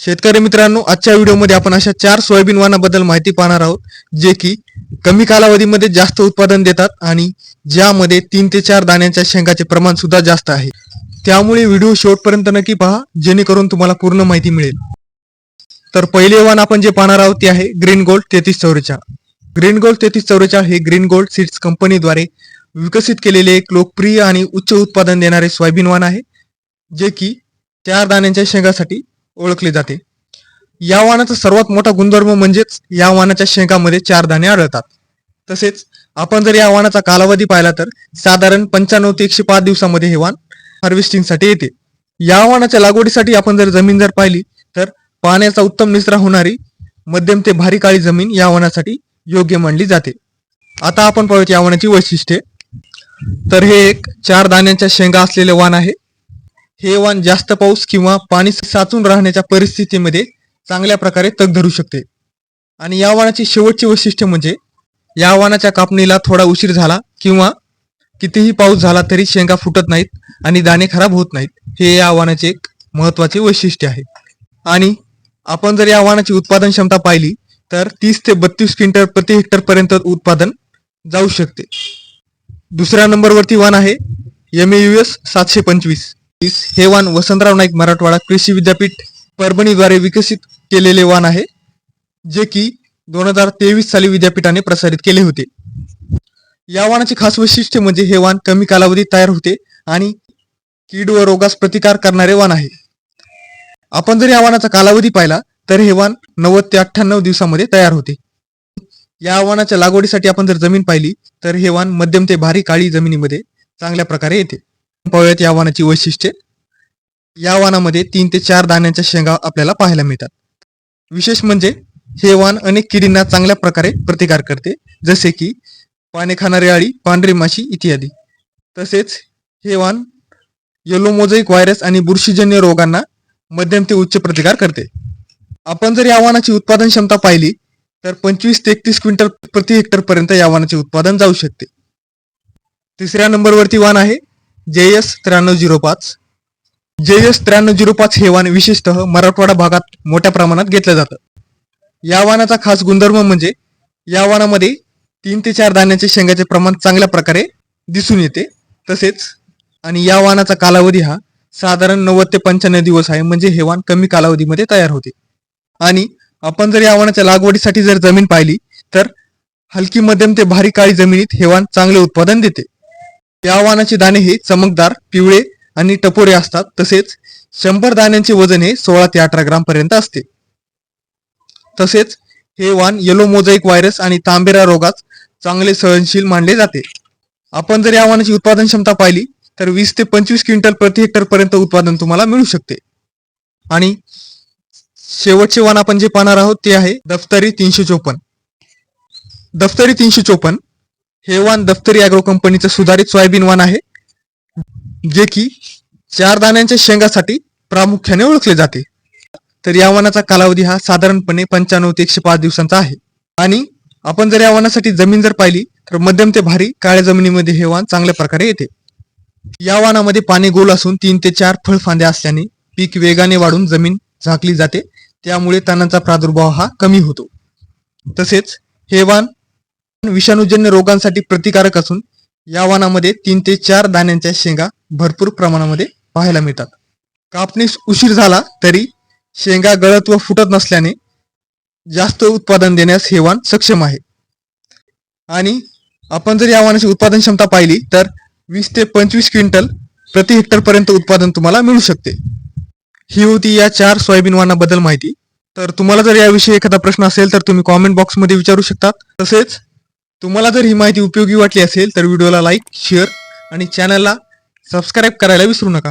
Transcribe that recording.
शेतकरी मित्रांनो, आजच्या व्हिडिओमध्ये आपण अशा 4 सोयाबीन वाणाबद्दल माहिती पाहणार आहोत जे की कमी कालावधीमध्ये जास्त उत्पादन देतात आणि ज्यामध्ये 3 ते 4 दाण्यांच्या शेंगाचे प्रमाण सुद्धा जास्त आहे। त्यामुळे व्हिडिओ शेवटपर्यंत नक्की पहा जेणेकरून तुम्हाला पूर्ण माहिती मिळेल। तर पहिले वाण आपण जे पाहणार आहोत ते आहे ग्रीन गोल्ड 3344। ग्रीन गोल्ड 3344 हे ग्रीन गोल्ड सीड्स कंपनीद्वारे विकसित केलेले एक लोकप्रिय आणि उच्च उत्पादन देणारे सोयाबीन वाण आहे जे की 4 दाण्यांच्या शेंगासाठी ओळखले जाते। या वाणाचा सर्वात मोठा गुणधर्म म्हणजेच या वाणाच्या शेंगामध्ये 4 दाणे आढळतात। तसेच आपण जर या वाणाचा कालावधी पाहिला तर साधारण 95 ते 105 दिवसामध्ये हे वाण हार्वेस्टिंगसाठी येते। या वाणाच्या लागवडीसाठी आपण जर जमीन पाहिली तर पाण्याचा उत्तम निचरा होणारी मध्यम ते भारी काळी जमीन या वाणासाठी योग्य मानली जाते। आता आपण पाहूया या वाणाची वैशिष्ट्ये। तर हे एक 4 दाण्यांच्या शेंगा असलेले वाण आहे। हे वाण जास्त पाऊस किंवा पाणी साचून राहण्याच्या परिस्थितीमध्ये चांगल्या प्रकारे तग धरू शकते। आणि या वाणाची शेवटची वैशिष्ट्य म्हणजे या वाणाच्या कापणीला थोडा उशीर झाला किंवा कितीही पाऊस झाला तरी शेंगा फुटत नाहीत आणि दाणे खराब होत नाहीत, हे या वाणाचे एक महत्त्वाचे वैशिष्ट्य आहे। आणि आपण जर या वाणाची उत्पादन क्षमता पाहिली तर 30 ते 32 क्विंटल प्रति हेक्टर पर्यंत उत्पादन जाऊ शकते। दुसऱ्या नंबरवरती वाण आहे MEUS 725। हे वाण वसंतराव नाईक मराठवाडा कृषी विद्यापीठ परभणीद्वारे विकसित केलेले वाण आहे जे की 2023 साली विद्यापीठाने प्रसारित केले होते। या वाणाचे खास वैशिष्ट्य म्हणजे हे वाण कमी कालावधीत तयार होते आणि कीड व रोगास प्रतिकार करणारे वाण आहे। आपण जर या वाणाचा कालावधी पाहिला तर हे वाण 90 ते 98 दिवसामध्ये तयार होते। या वाणाच्या लागवडीसाठी आपण जर जमीन पाहिली तर हे वाण मध्यम ते भारी काळी जमिनीमध्ये चांगल्या प्रकारे येते। पाहूयात या वाणाची वैशिष्ट्ये। या वाणामध्ये 3 ते 4 दाण्यांच्या शेंगा आपल्याला पाहायला मिळतात। विशेष म्हणजे हे वाण अनेक किडींना चांगल्या प्रकारे प्रतिकार करते, जसे की पाने खाणारी अळी, पांढरी माशी इत्यादी। तसेच हे वाण येलो मोझाईक व्हायरस आणि बुरशीजन्य रोगांना मध्यम ते उच्च प्रतिकार करते। आपण जर या वाणाची उत्पादन क्षमता पाहिली तर 25 ते 31 क्विंटल प्रति हेक्टर पर्यंत या वाणाचे उत्पादन जाऊ शकते। तिसऱ्या नंबरवरती वाण आहे JS 9305। JS 9305 हे वाण विशेषतः मराठवाडा भागात मोठ्या प्रमाणात घेतलं जातं। या वाणाचा खास गुणधर्म म्हणजे या वाणामध्ये 3 ते 4 दाण्यांचे शेंगाचे प्रमाण चांगल्या प्रकारे दिसून येते। तसेच आणि या वाणाचा कालावधी हा साधारण 90 ते 95 दिवस आहे, म्हणजे हे वाण कमी कालावधीमध्ये तयार होते। आणि आपण जर या वाणाच्या लागवडीसाठी जर जमीन पाहिली तर हलकी मध्यम ते भारी काळी जमिनीत हे वाण चांगले उत्पादन देते। या वाणाचे दाणे हे चमकदार पिवळे आणि टपोरे असतात। तसेच 100 दाण्यांचे वजन हे 16 ते 18 ग्राम पर्यंत असते। तसेच हे वाण येलो मोझाईक व्हायरस आणि तांबेरा रोगास चांगले सहनशील मानले जाते। आपण जर या वाणाची उत्पादन क्षमता पाहिली तर 20 ते 25 क्विंटल प्रति हेक्टर पर्यंत उत्पादन तुम्हाला मिळू शकते। आणि शेवटचे वाण आपण जे पाहणार आहोत ते आहे दफ्तरी 354। दफ्तरी 354 हे वाण दफ्तरी ॲग्रो कंपनीचं सुधारित सोयाबीन वाण आहे जे की 4 दाण्यांच्या शेंगासाठी प्रामुख्याने ओळखले जाते। तर या वाणाचा कालावधी हा साधारणपणे 95 ते 105 दिवसांचा आहे। आणि आपण जर या वाणासाठी जमीन जर पाहिली तर मध्यम ते भारी काळ्या जमिनीमध्ये हे वाण चांगल्या प्रकारे येते। या वाणामध्ये पाने गोल असून 3 ते 4 फळफांद्या असल्याने पीक वेगाने वाढून जमीन झाकली जाते, त्यामुळे तणांचा प्रादुर्भाव हा कमी होतो। तसेच हे वाण विषाणूजन्य रोगांसाठी प्रतिकारक असून या वाणामध्ये 3 ते 4 दाण्यांच्या शेंगा भरपूर प्रमाणामध्ये पाहायला मिळतात। कापणीस उशीर झाला तरी शेंगा गळत व फुटत नसल्याने जास्त उत्पादन देण्यास हे वाण सक्षम आहे। आणि आपण जर या वाणाची उत्पादन क्षमता पाहिली तर 20 ते 25 क्विंटल प्रति हेक्टर पर्यंत उत्पादन तुम्हाला मिळू शकते। ही होती या 4 सोयाबीन वाणाबद्दल माहिती। तर तुम्हाला जर याविषयी एखादा प्रश्न असेल तर तुम्ही कॉमेंट बॉक्समध्ये विचारू शकता। तसेच तुम्हाला जर ही माहिती उपयोगी वाटली असेल तर व्हिडिओला लाईक, शेअर आणि चॅनलला सबस्क्राईब करायला विसरू नका।